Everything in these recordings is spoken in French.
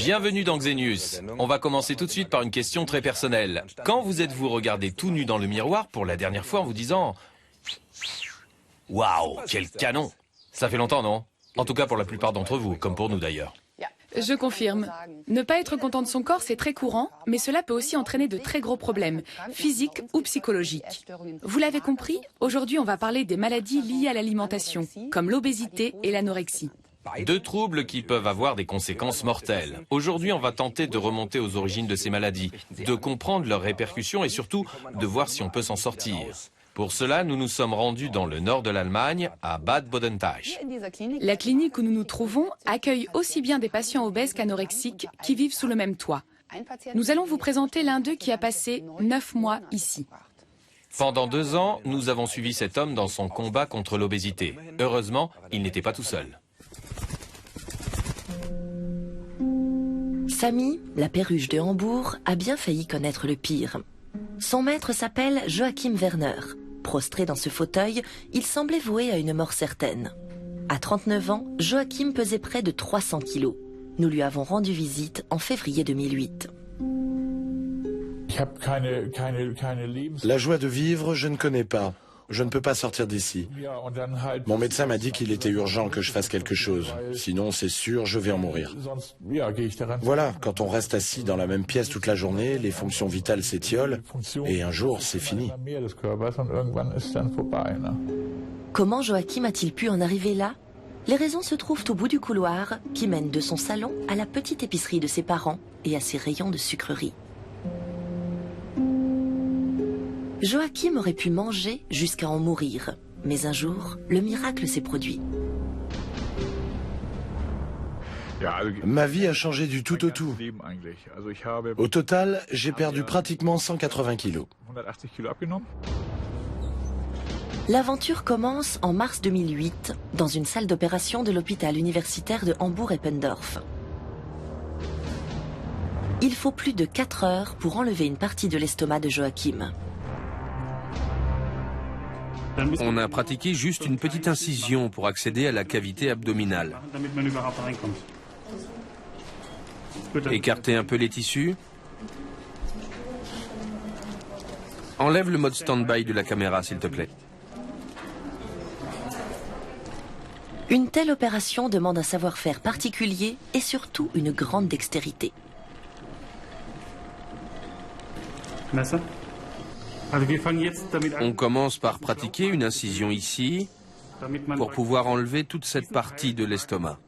Bienvenue dans Xenius. On va commencer tout de suite par une question très personnelle. Quand vous êtes-vous regardé tout nu dans le miroir pour la dernière fois en vous disant « Waouh, quel canon !» Ça fait longtemps, non? En tout cas pour la plupart d'entre vous, comme pour nous d'ailleurs. Je confirme. Ne pas être content de son corps, c'est très courant, mais cela peut aussi entraîner de très gros problèmes, physiques ou psychologiques. Vous l'avez compris, aujourd'hui on va parler des maladies liées à l'alimentation, comme l'obésité et l'anorexie. Deux troubles qui peuvent avoir des conséquences mortelles. Aujourd'hui, on va tenter de remonter aux origines de ces maladies, de comprendre leurs répercussions et surtout de voir si on peut s'en sortir. Pour cela, nous nous sommes rendus dans le nord de l'Allemagne, à Bad Bodenteich. La clinique où nous nous trouvons accueille aussi bien des patients obèses qu'anorexiques qui vivent sous le même toit. Nous allons vous présenter l'un d'eux qui a passé 9 mois ici. Pendant 2 ans, nous avons suivi cet homme dans son combat contre l'obésité. Heureusement, il n'était pas tout seul. Samy, la perruche de Hambourg, a bien failli connaître le pire. Son maître s'appelle Joachim Werner. Prostré dans ce fauteuil, il semblait voué à une mort certaine. À 39 ans, Joachim pesait près de 300 kilos. Nous lui avons rendu visite en février 2008. La joie de vivre, je ne connais pas. Je ne peux pas sortir d'ici. Mon médecin m'a dit qu'il était urgent que je fasse quelque chose. Sinon, c'est sûr, je vais en mourir. Voilà, quand on reste assis dans la même pièce toute la journée, les fonctions vitales s'étiolent et un jour, c'est fini. Comment Joachim a-t-il pu en arriver là? Les raisons se trouvent au bout du couloir qui mène de son salon à la petite épicerie de ses parents et à ses rayons de sucreries. Joachim aurait pu manger jusqu'à en mourir, mais un jour, le miracle s'est produit. Ma vie a changé du tout au tout. Au total, j'ai perdu pratiquement 180 kilos. L'aventure commence en mars 2008, dans une salle d'opération de l'hôpital universitaire de Hambourg-Eppendorf. Il faut plus de 4 heures pour enlever une partie de l'estomac de Joachim. On a pratiqué juste une petite incision pour accéder à la cavité abdominale. Écartez un peu les tissus. Enlève le mode stand-by de la caméra, s'il te plaît. Une telle opération demande un savoir-faire particulier et surtout une grande dextérité. On commence par pratiquer une incision ici pour pouvoir enlever toute cette partie de l'estomac.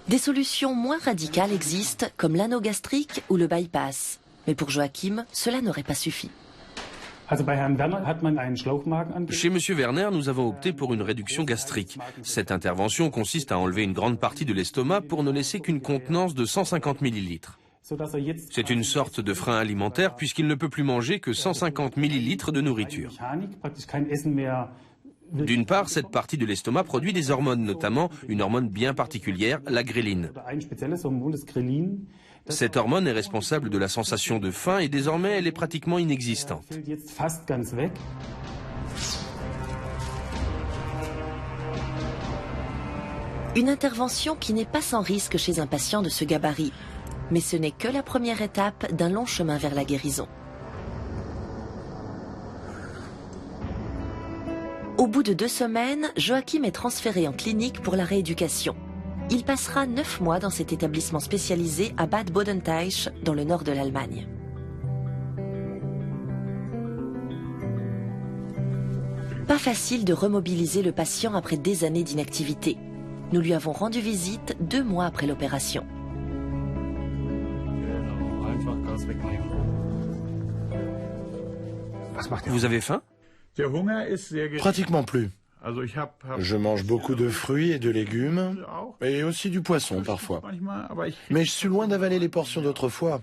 Des solutions moins radicales existent comme l'anneau gastrique ou le bypass. Mais pour Joachim, cela n'aurait pas suffi. Chez M. Werner, nous avons opté pour une réduction gastrique. Cette intervention consiste à enlever une grande partie de l'estomac pour ne laisser qu'une contenance de 150 millilitres. C'est une sorte de frein alimentaire puisqu'il ne peut plus manger que 150 millilitres de nourriture. D'une part, cette partie de l'estomac produit des hormones, notamment une hormone bien particulière, la gréline. Cette hormone est responsable de la sensation de faim et désormais elle est pratiquement inexistante. Une intervention qui n'est pas sans risque chez un patient de ce gabarit. Mais ce n'est que la première étape d'un long chemin vers la guérison. Au bout de 2 semaines, Joachim est transféré en clinique pour la rééducation. Il passera 9 mois dans cet établissement spécialisé à Bad Bodenteich, dans le nord de l'Allemagne. Pas facile de remobiliser le patient après des années d'inactivité. Nous lui avons rendu visite 2 mois après l'opération. Vous avez faim? Pratiquement plus. Je mange beaucoup de fruits et de légumes, et aussi du poisson parfois. Mais je suis loin d'avaler les portions d'autrefois.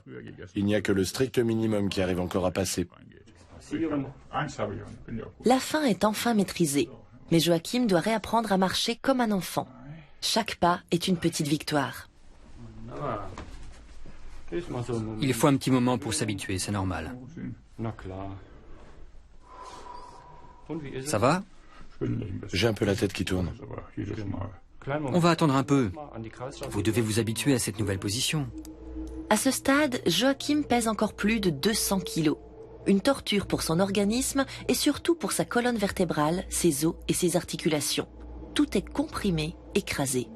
Il n'y a que le strict minimum qui arrive encore à passer. La faim est enfin maîtrisée, mais Joachim doit réapprendre à marcher comme un enfant. Chaque pas est une petite victoire. Il faut un petit moment pour s'habituer, c'est normal. Ça va? J'ai un peu la tête qui tourne. On va attendre un peu. Vous devez vous habituer à cette nouvelle position. À ce stade, Joachim pèse encore plus de 200 kilos. Une torture pour son organisme et surtout pour sa colonne vertébrale, ses os et ses articulations. Tout est comprimé, écrasé.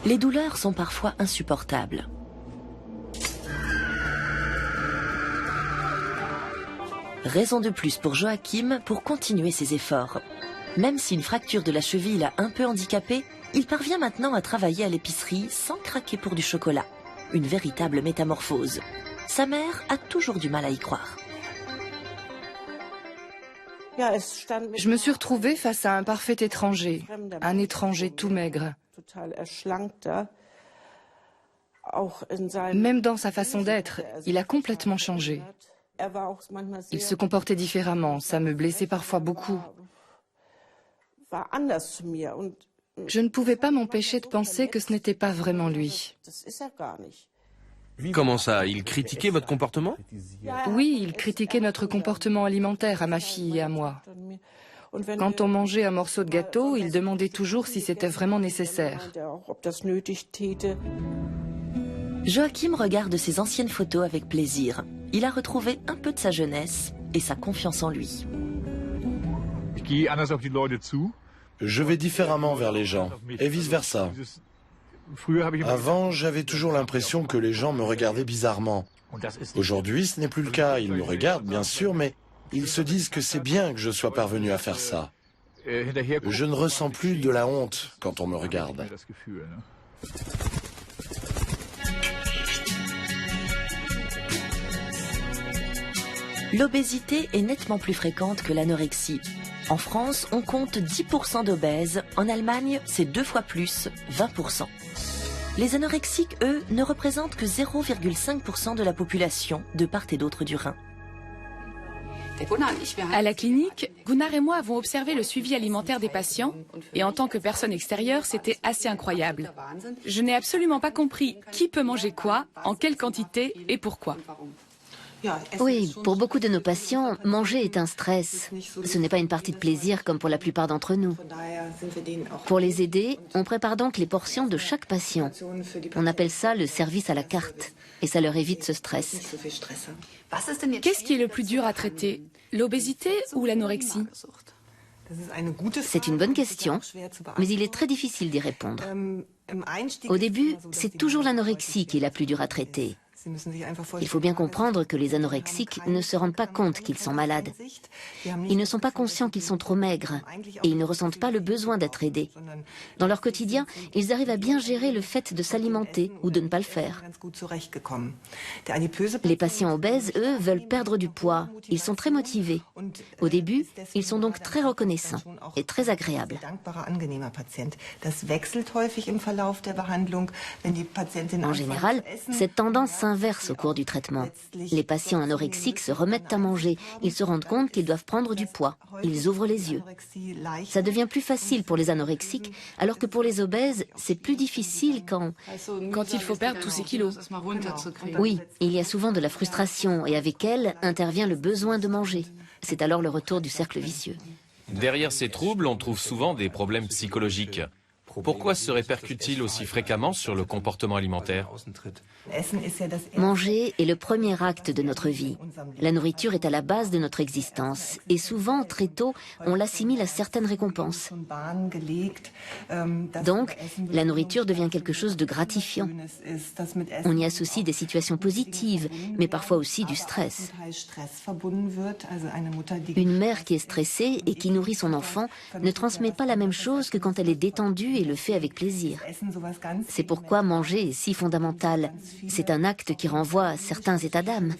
Les douleurs sont parfois insupportables. Raison de plus pour Joachim pour continuer ses efforts. Même si une fracture de la cheville l'a un peu handicapé, il parvient maintenant à travailler à l'épicerie sans craquer pour du chocolat. Une véritable métamorphose. Sa mère a toujours du mal à y croire. Je me suis retrouvée face à un parfait étranger, un étranger tout maigre. Même dans sa façon d'être, il a complètement changé. Il se comportait différemment, ça me blessait parfois beaucoup. Je ne pouvais pas m'empêcher de penser que ce n'était pas vraiment lui. Comment ça? Il critiquait votre comportement? Oui, il critiquait notre comportement alimentaire à ma fille et à moi. Quand on mangeait un morceau de gâteau, il demandait toujours si c'était vraiment nécessaire. Joachim regarde ses anciennes photos avec plaisir. Il a retrouvé un peu de sa jeunesse et sa confiance en lui. Je vais différemment vers les gens, et vice-versa. Avant, j'avais toujours l'impression que les gens me regardaient bizarrement. Aujourd'hui, ce n'est plus le cas. Ils me regardent, bien sûr, mais ils se disent que c'est bien que je sois parvenu à faire ça. Je ne ressens plus de la honte quand on me regarde. L'obésité est nettement plus fréquente que l'anorexie. En France, on compte 10% d'obèses. En Allemagne, c'est 2 fois plus, 20%. Les anorexiques, eux, ne représentent que 0,5% de la population, de part et d'autre du Rhin. À la clinique, Gunnar et moi avons observé le suivi alimentaire des patients et en tant que personne extérieure, c'était assez incroyable. Je n'ai absolument pas compris qui peut manger quoi, en quelle quantité et pourquoi. Oui, pour beaucoup de nos patients, manger est un stress. Ce n'est pas une partie de plaisir comme pour la plupart d'entre nous. Pour les aider, on prépare donc les portions de chaque patient. On appelle ça le service à la carte et ça leur évite ce stress. Qu'est-ce qui est le plus dur à traiter, l'obésité ou l'anorexie? C'est une bonne question, mais il est très difficile d'y répondre. Au début, c'est toujours l'anorexie qui est la plus dure à traiter. Il faut bien comprendre que les anorexiques ne se rendent pas compte qu'ils sont malades. Ils ne sont pas conscients qu'ils sont trop maigres et ils ne ressentent pas le besoin d'être aidés. Dans leur quotidien, ils arrivent à bien gérer le fait de s'alimenter ou de ne pas le faire. Les patients obèses, eux, veulent perdre du poids. Ils sont très motivés. Au début, ils sont donc très reconnaissants et très agréables. En général, cette tendance s'inverse au cours du traitement. Les patients anorexiques se remettent à manger. Ils se rendent compte qu'ils doivent prendre du poids. Ils ouvrent les yeux. Ça devient plus facile pour les anorexiques, alors que pour les obèses, c'est plus difficile quand il faut perdre tous ces kilos. Oui, il y a souvent de la frustration et avec elle intervient le besoin de manger. C'est alors le retour du cercle vicieux. Derrière ces troubles, on trouve souvent des problèmes psychologiques. Pourquoi se répercute-t-il aussi fréquemment sur le comportement alimentaire? Manger est le premier acte de notre vie. La nourriture est à la base de notre existence. Et souvent, très tôt, on l'assimile à certaines récompenses. Donc, la nourriture devient quelque chose de gratifiant. On y associe des situations positives, mais parfois aussi du stress. Une mère qui est stressée et qui nourrit son enfant ne transmet pas la même chose que quand elle est détendue et le fait avec plaisir. C'est pourquoi manger est si fondamental. C'est un acte qui renvoie à certains états d'âme.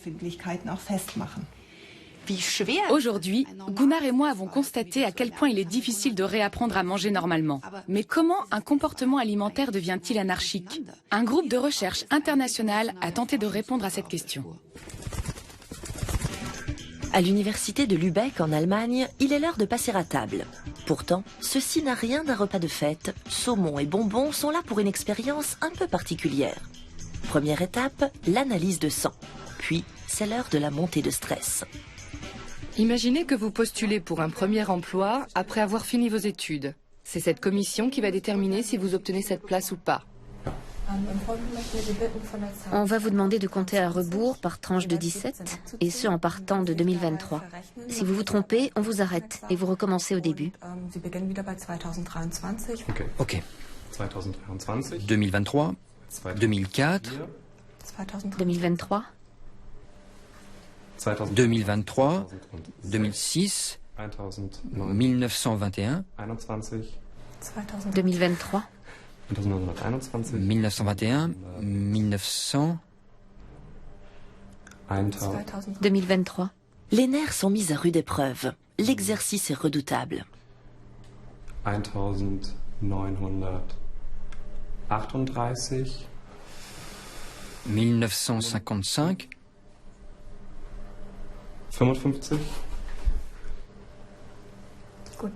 Aujourd'hui, Gunnar et moi avons constaté à quel point il est difficile de réapprendre à manger normalement. Mais comment un comportement alimentaire devient-il anarchique? Un groupe de recherche international a tenté de répondre à cette question. À l'université de Lübeck, en Allemagne, il est l'heure de passer à table. Pourtant, ceci n'a rien d'un repas de fête. Saumon et bonbons sont là pour une expérience un peu particulière. Première étape, l'analyse de sang. Puis, c'est l'heure de la montée de stress. Imaginez que vous postulez pour un premier emploi après avoir fini vos études. C'est cette commission qui va déterminer si vous obtenez cette place ou pas. On va vous demander de compter à rebours par tranche de 17, et ce en partant de 2023. Si vous vous trompez, on vous arrête et vous recommencez au début. Ok. 2023, 2004, 2023, 2023, 2006, 1921, 2023, 1921, 1900... 2023. Les nerfs sont mis à rude épreuve. L'exercice est redoutable. 1938, 1955, 55,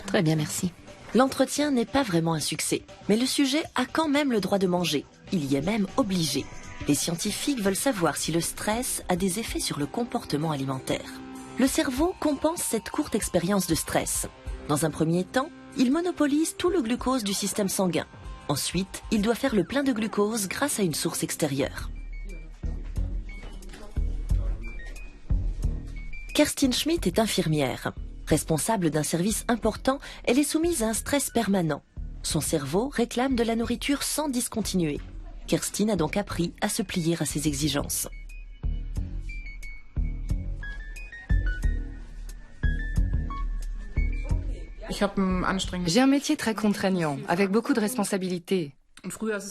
Très bien, merci. L'entretien n'est pas vraiment un succès, mais le sujet a quand même le droit de manger. Il y est même obligé. Les scientifiques veulent savoir si le stress a des effets sur le comportement alimentaire. Le cerveau compense cette courte expérience de stress. Dans un premier temps, il monopolise tout le glucose du système sanguin. Ensuite, il doit faire le plein de glucose grâce à une source extérieure. Kerstin Schmidt est infirmière. Responsable d'un service important, elle est soumise à un stress permanent. Son cerveau réclame de la nourriture sans discontinuer. Kerstin a donc appris à se plier à ses exigences. J'ai un métier très contraignant, avec beaucoup de responsabilités.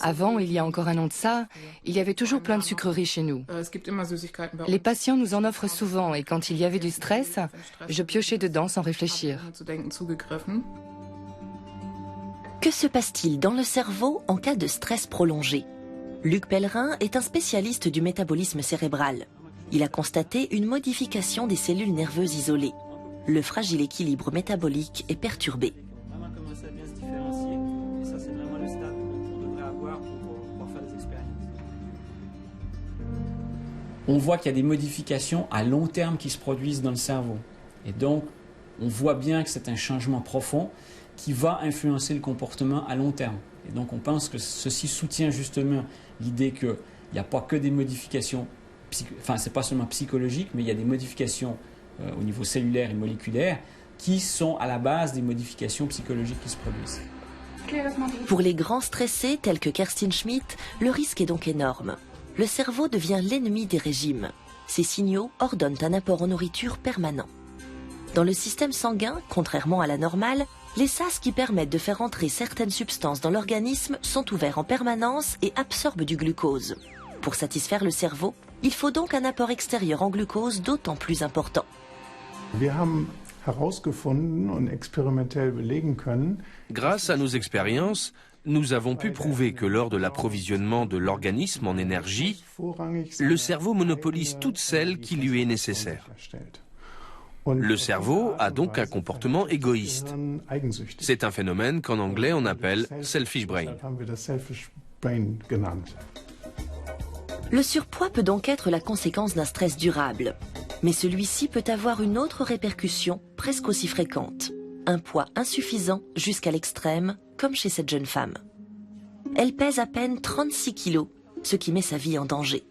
Avant, il y a encore un an de ça, il y avait toujours plein de sucreries chez nous. Les patients nous en offrent souvent et quand il y avait du stress, je piochais dedans sans réfléchir. Que se passe-t-il dans le cerveau en cas de stress prolongé? Luc Pellerin est un spécialiste du métabolisme cérébral. Il a constaté une modification des cellules nerveuses isolées. Le fragile équilibre métabolique est perturbé. On voit qu'il y a des modifications à long terme qui se produisent dans le cerveau. Et donc, on voit bien que c'est un changement profond qui va influencer le comportement à long terme. Et donc, on pense que ceci soutient justement l'idée qu'il n'y a pas que des modifications, enfin, c'est pas seulement psychologique, mais il y a des modifications au niveau cellulaire et moléculaire qui sont à la base des modifications psychologiques qui se produisent. Pour les grands stressés tels que Kerstin Schmidt, le risque est donc énorme. Le cerveau devient l'ennemi des régimes. Ces signaux ordonnent un apport en nourriture permanent. Dans le système sanguin, contrairement à la normale, les sas qui permettent de faire entrer certaines substances dans l'organisme sont ouverts en permanence et absorbent du glucose. Pour satisfaire le cerveau, il faut donc un apport extérieur en glucose d'autant plus important. Grâce à nos expériences, nous avons pu prouver que lors de l'approvisionnement de l'organisme en énergie, le cerveau monopolise toute celle qui lui est nécessaire. Le cerveau a donc un comportement égoïste. C'est un phénomène qu'en anglais on appelle selfish brain. Le surpoids peut donc être la conséquence d'un stress durable. Mais celui-ci peut avoir une autre répercussion presque aussi fréquente. Un poids insuffisant jusqu'à l'extrême, comme chez cette jeune femme. Elle pèse à peine 36 kilos, ce qui met sa vie en danger.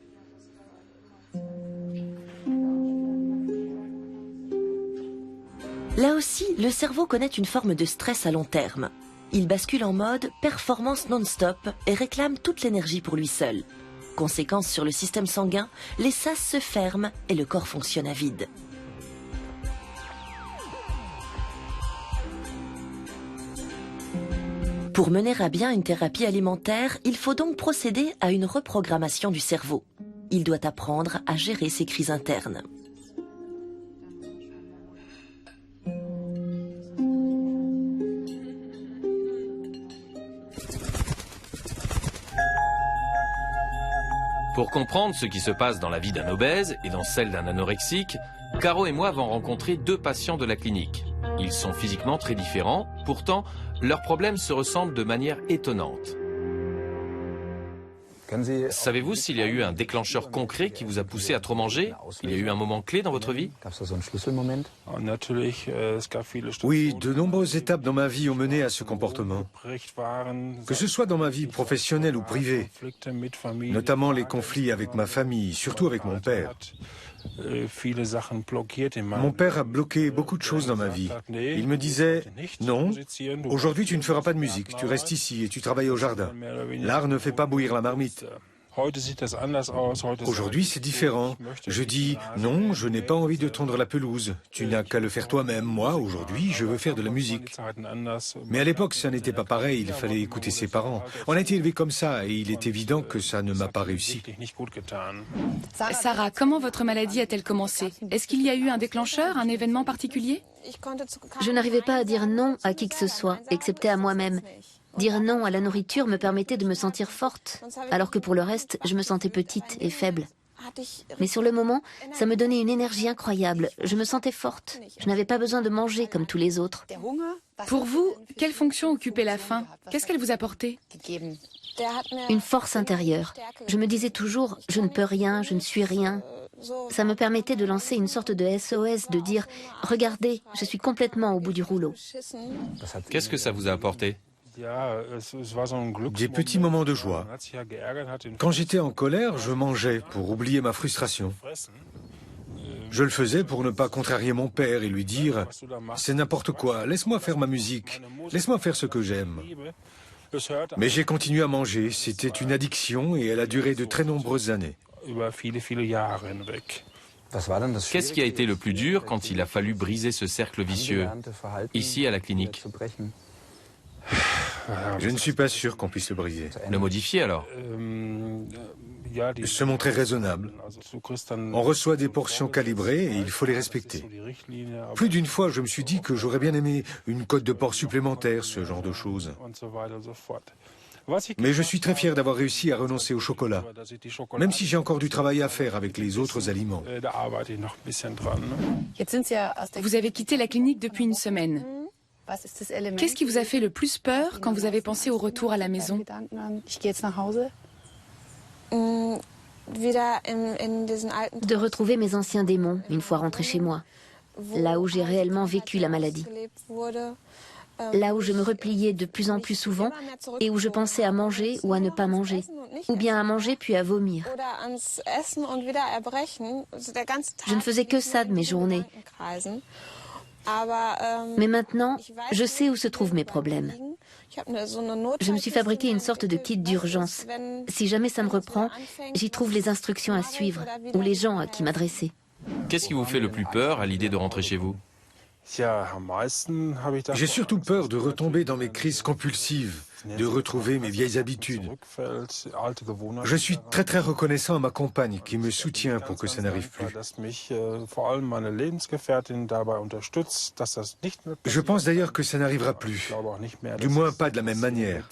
Là aussi, le cerveau connaît une forme de stress à long terme. Il bascule en mode performance non-stop et réclame toute l'énergie pour lui seul. Conséquence sur le système sanguin, les sas se ferment et le corps fonctionne à vide. Pour mener à bien une thérapie alimentaire, il faut donc procéder à une reprogrammation du cerveau. Il doit apprendre à gérer ses crises internes. Pour comprendre ce qui se passe dans la vie d'un obèse et dans celle d'un anorexique, Caro et moi avons rencontré deux patients de la clinique. Ils sont physiquement très différents, pourtant leurs problèmes se ressemblent de manière étonnante. Savez-vous s'il y a eu un déclencheur concret qui vous a poussé à trop manger? Il y a eu un moment clé dans votre vie? Oui, de nombreuses étapes dans ma vie ont mené à ce comportement. Que ce soit dans ma vie professionnelle ou privée, notamment les conflits avec ma famille, surtout avec mon père. Mon père a bloqué beaucoup de choses dans ma vie. Il me disait « Non, aujourd'hui tu ne feras pas de musique, tu restes ici et tu travailles au jardin. L'art ne fait pas bouillir la marmite. » Aujourd'hui, c'est différent. Je dis « Non, je n'ai pas envie de tondre la pelouse. Tu n'as qu'à le faire toi-même. Moi, aujourd'hui, je veux faire de la musique. » Mais à l'époque, ça n'était pas pareil. Il fallait écouter ses parents. On a été élevés comme ça et il est évident que ça ne m'a pas réussi. Sarah, comment votre maladie a-t-elle commencé? Est-ce qu'il y a eu un déclencheur, un événement particulier? Je n'arrivais pas à dire non à qui que ce soit, excepté à moi-même. Dire non à la nourriture me permettait de me sentir forte, alors que pour le reste, je me sentais petite et faible. Mais sur le moment, ça me donnait une énergie incroyable. Je me sentais forte. Je n'avais pas besoin de manger comme tous les autres. Pour vous, quelle fonction occupait la faim? Qu'est-ce qu'elle vous apportait? Une force intérieure. Je me disais toujours, je ne peux rien, je ne suis rien. Ça me permettait de lancer une sorte de SOS, de dire, regardez, je suis complètement au bout du rouleau. Qu'est-ce que ça vous a apporté? Des petits moments de joie. Quand j'étais en colère, je mangeais pour oublier ma frustration. Je le faisais pour ne pas contrarier mon père et lui dire « C'est n'importe quoi, laisse-moi faire ma musique, laisse-moi faire ce que j'aime. » Mais j'ai continué à manger, c'était une addiction et elle a duré de très nombreuses années. Qu'est-ce qui a été le plus dur quand il a fallu briser ce cercle vicieux, ici à la clinique? Je ne suis pas sûr qu'on puisse le briser. Le modifier alors? Se montrer raisonnable. On reçoit des portions calibrées et il faut les respecter. Plus d'une fois, je me suis dit que j'aurais bien aimé une cote de porc supplémentaire, ce genre de choses. Mais je suis très fier d'avoir réussi à renoncer au chocolat, même si j'ai encore du travail à faire avec les autres aliments. Vous avez quitté la clinique depuis une semaine. Qu'est-ce qui vous a fait le plus peur quand vous avez pensé au retour à la maison? De retrouver mes anciens démons une fois rentrée chez moi, là où j'ai réellement vécu la maladie. Là où je me repliais de plus en plus souvent et où je pensais à manger ou à ne pas manger, ou bien à manger puis à vomir. Je ne faisais que ça de mes journées. Mais maintenant, je sais où se trouvent mes problèmes. Je me suis fabriqué une sorte de kit d'urgence. Si jamais ça me reprend, j'y trouve les instructions à suivre ou les gens à qui m'adresser. Qu'est-ce qui vous fait le plus peur à l'idée de rentrer chez vous? J'ai surtout peur de retomber dans mes crises compulsives, de retrouver mes vieilles habitudes. Je suis très reconnaissant à ma compagne qui me soutient pour que ça n'arrive plus. Je pense d'ailleurs que ça n'arrivera plus, du moins pas de la même manière.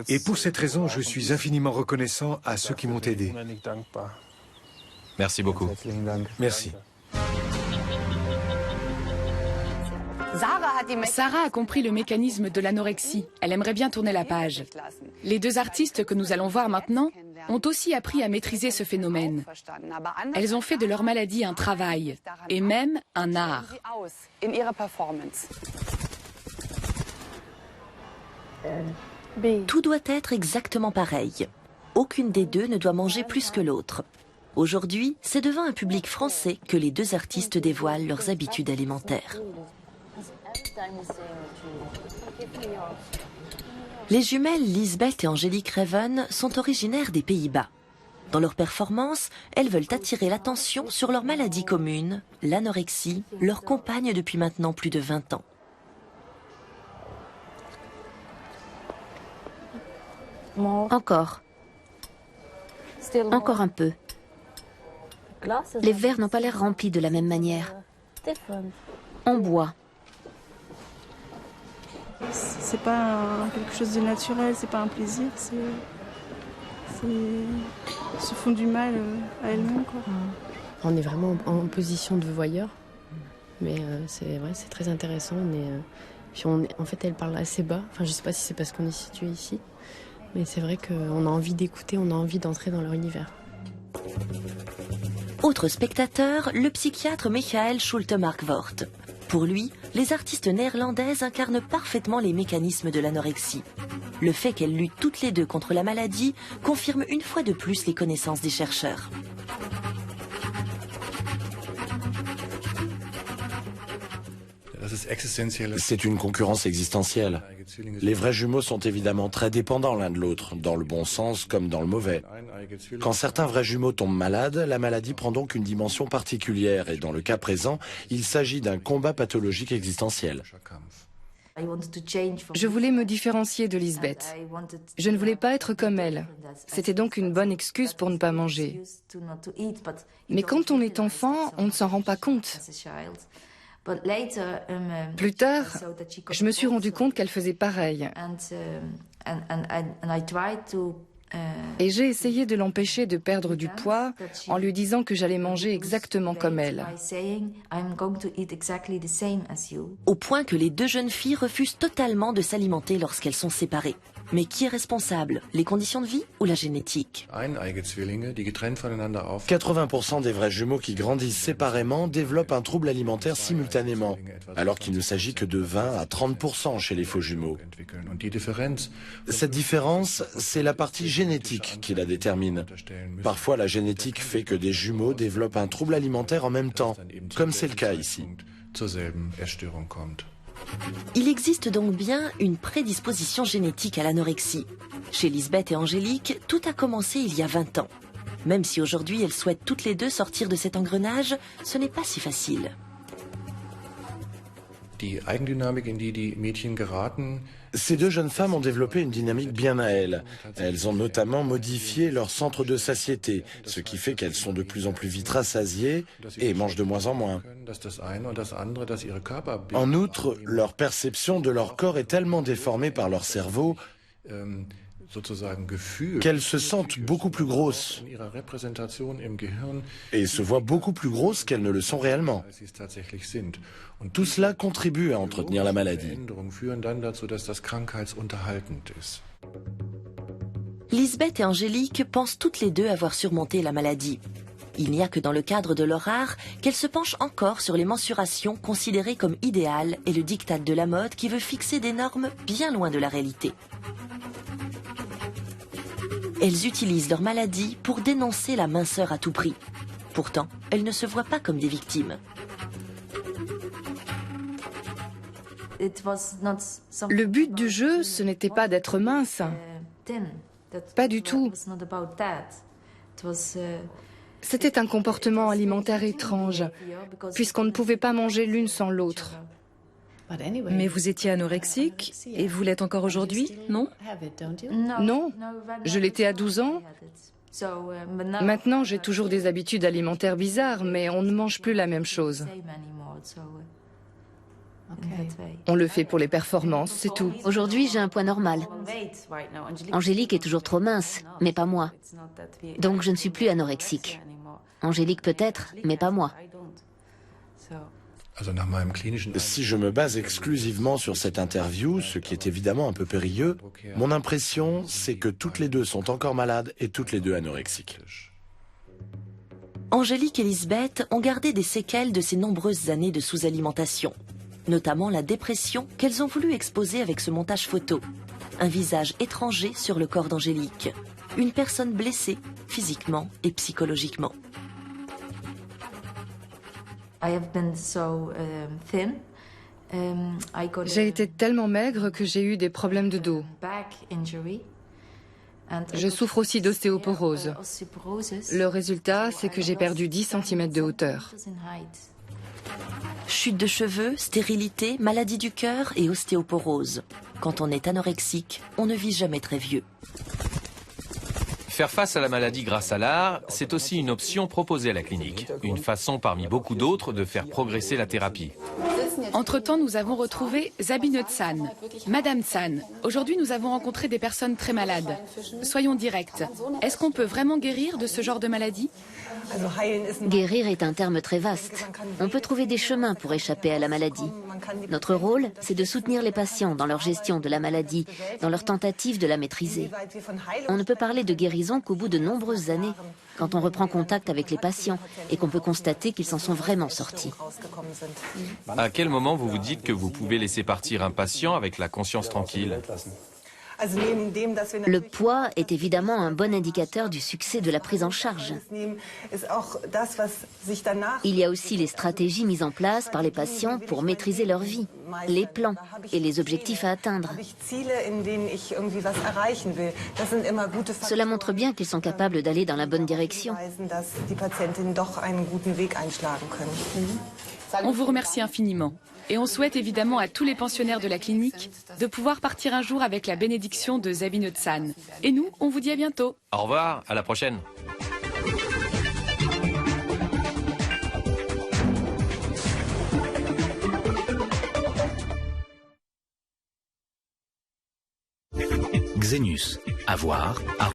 Et pour cette raison, je suis infiniment reconnaissant à ceux qui m'ont aidé. Merci beaucoup. Merci. Sarah a compris le mécanisme de l'anorexie. Elle aimerait bien tourner la page. Les deux artistes que nous allons voir maintenant ont aussi appris à maîtriser ce phénomène. Elles ont fait de leur maladie un travail, et même un art. Tout doit être exactement pareil. Aucune des deux ne doit manger plus que l'autre. Aujourd'hui, c'est devant un public français que les deux artistes dévoilent leurs habitudes alimentaires. Les jumelles Lisbeth et Angélique Reven sont originaires des Pays-Bas. Dans leur performance, elles veulent attirer l'attention sur leur maladie commune, l'anorexie, leur compagne depuis maintenant plus de 20 ans. Encore. Encore un peu. Les verres n'ont pas l'air remplis de la même manière. On boit. C'est pas quelque chose de naturel, c'est pas un plaisir, c'est se font du mal à elles-mêmes, quoi. On est vraiment en position de voyeur, mais c'est vrai, c'est très intéressant. Puis en fait, elle parle assez bas. Enfin, je sais pas si c'est parce qu'on est situé ici, Mais c'est vrai qu'on a envie d'écouter, on a envie d'entrer dans leur univers. Autre spectateur, le psychiatre Michael Schulte-Markwort. Pour lui, les artistes néerlandaises incarnent parfaitement les mécanismes de l'anorexie. Le fait qu'elles luttent toutes les deux contre la maladie confirme une fois de plus les connaissances des chercheurs. C'est une concurrence existentielle. Les vrais jumeaux sont évidemment très dépendants l'un de l'autre, dans le bon sens comme dans le mauvais. Quand certains vrais jumeaux tombent malades, la maladie prend donc une dimension particulière et dans le cas présent, il s'agit d'un combat pathologique existentiel. Je voulais me différencier de Lisbeth. Je ne voulais pas être comme elle. C'était donc une bonne excuse pour ne pas manger. Mais quand on est enfant, on ne s'en rend pas compte. Plus tard, je me suis rendu compte qu'elle faisait pareil. Et j'ai essayé de l'empêcher de perdre du poids en lui disant que j'allais manger exactement comme elle. Au point que les deux jeunes filles refusent totalement de s'alimenter lorsqu'elles sont séparées. Mais qui est responsable? Les conditions de vie ou la génétique? 80% des vrais jumeaux qui grandissent séparément développent un trouble alimentaire simultanément, alors qu'il ne s'agit que de 20 à 30% chez les faux jumeaux. Cette différence, c'est la partie génétique qui la détermine. Parfois, la génétique fait que des jumeaux développent un trouble alimentaire en même temps, comme c'est le cas ici. Il existe donc bien une prédisposition génétique à l'anorexie. Chez Lisbeth et Angélique, tout a commencé il y a 20 ans. Même si aujourd'hui elles souhaitent toutes les deux sortir de cet engrenage, ce n'est pas si facile. Ces deux jeunes femmes ont développé une dynamique bien à elles. Elles ont notamment modifié leur centre de satiété, ce qui fait qu'elles sont de plus en plus vite rassasiées et mangent de moins en moins. En outre, leur perception de leur corps est tellement déformée par leur cerveau qu'elles se sentent beaucoup plus grosses et se voient beaucoup plus grosses qu'elles ne le sont réellement. Tout cela contribue à entretenir la maladie. Lisbeth et Angélique pensent toutes les deux avoir surmonté la maladie. Il n'y a que dans le cadre de leur art qu'elles se penchent encore sur les mensurations considérées comme idéales et le diktat de la mode qui veut fixer des normes bien loin de la réalité. Elles utilisent leur maladie pour dénoncer la minceur à tout prix. Pourtant, elles ne se voient pas comme des victimes. Le but du jeu, ce n'était pas d'être mince. Pas du tout. C'était un comportement alimentaire étrange, puisqu'on ne pouvait pas manger l'une sans l'autre. Mais vous étiez anorexique et vous l'êtes encore aujourd'hui, non? Non, je l'étais à 12 ans. Maintenant, j'ai toujours des habitudes alimentaires bizarres, mais on ne mange plus la même chose. On le fait pour les performances, c'est tout. Aujourd'hui, j'ai un poids normal. Angélique est toujours trop mince, mais pas moi. Donc je ne suis plus anorexique. Angélique peut-être, mais pas moi. Si je me base exclusivement sur cette interview, ce qui est évidemment un peu périlleux, mon impression, c'est que toutes les deux sont encore malades et toutes les deux anorexiques. Angélique et Lisbeth ont gardé des séquelles de ces nombreuses années de sous-alimentation, notamment la dépression qu'elles ont voulu exposer avec ce montage photo. Un visage étranger sur le corps d'Angélique. Une personne blessée, physiquement et psychologiquement. J'ai été tellement maigre que j'ai eu des problèmes de dos. Je souffre aussi d'ostéoporose. Le résultat, c'est que j'ai perdu 10 cm de hauteur. Chute de cheveux, stérilité, maladie du cœur et ostéoporose. Quand on est anorexique, on ne vit jamais très vieux. Faire face à la maladie grâce à l'art, c'est aussi une option proposée à la clinique. Une façon parmi beaucoup d'autres de faire progresser la thérapie. Entre-temps, nous avons retrouvé Sabine Zahn. Madame Zahn, aujourd'hui nous avons rencontré des personnes très malades. Soyons directs. Est-ce qu'on peut vraiment guérir de ce genre de maladie? Guérir est un terme très vaste. On peut trouver des chemins pour échapper à la maladie. Notre rôle, c'est de soutenir les patients dans leur gestion de la maladie, dans leur tentative de la maîtriser. On ne peut parler de guérison qu'au bout de nombreuses années, quand on reprend contact avec les patients et qu'on peut constater qu'ils s'en sont vraiment sortis. À quel moment vous vous dites que vous pouvez laisser partir un patient avec la conscience tranquille ? Le poids est évidemment un bon indicateur du succès de la prise en charge. Il y a aussi les stratégies mises en place par les patients pour maîtriser leur vie, les plans et les objectifs à atteindre. Cela montre bien qu'ils sont capables d'aller dans la bonne direction. On vous remercie infiniment. Et on souhaite évidemment à tous les pensionnaires de la clinique de pouvoir partir un jour avec la bénédiction de Sabine Tsan. Et nous, on vous dit à bientôt. Au revoir, à la prochaine. Xenius, à voir.